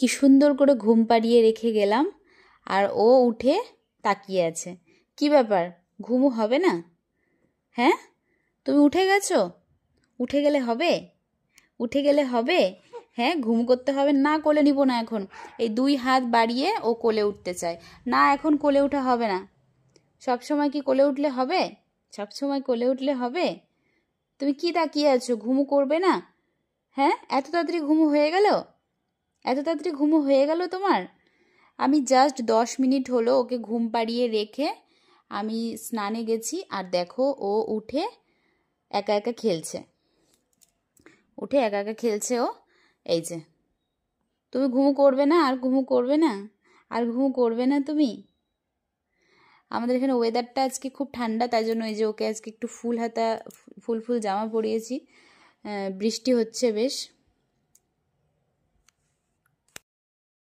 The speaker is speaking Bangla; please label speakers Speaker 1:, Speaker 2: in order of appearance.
Speaker 1: কি সুন্দর করে ঘুম পাড়িয়ে রেখে গেলাম, আর ও উঠে তাকিয়ে আছে। কি ব্যাপার, ঘুমও হবে না? হ্যাঁ, তুমি উঠে গেছো? উঠে গেলে হবে? উঠে গেলে হবে? হ্যাঁ, ঘুম করতে হবে না? কোলে নিব না এখন। এই 2 হাত বাড়িয়ে ও কোলে উঠতে চায়। না, এখন কোলে ওঠা হবে না। সব সময় কি কোলে উঠলে হবে? সব সময় কোলে উঠলে হবে? তুমি কি তাকিয়ে আছো? ঘুমু করবে না? হ্যাঁ, এত তাড়াতাড়ি ঘুমু হয়ে গেল? এত তাড়াতাড়ি ঘুমু হয়ে গেল তোমার? আমি জাস্ট 10 মিনিট হলো ওকে ঘুম পাড়িয়ে রেখে আমি স্নানে গেছি, আর দেখো ও উঠে একা একা খেলছে। উঠে একা একা খেলছে ও। এই যে, তুমি ঘুমু করবে না? আর ঘুমু করবে না? আর ঘুমু করবে না তুমি? আমাদের এখানে ওয়েদারটা আজকে খুব ঠান্ডা, তাই জন্য এই যে ওকে আজকে একটু ফুল হাতা ফুল ফুল জামা পরিয়েছি। বৃষ্টি হচ্ছে বেশ।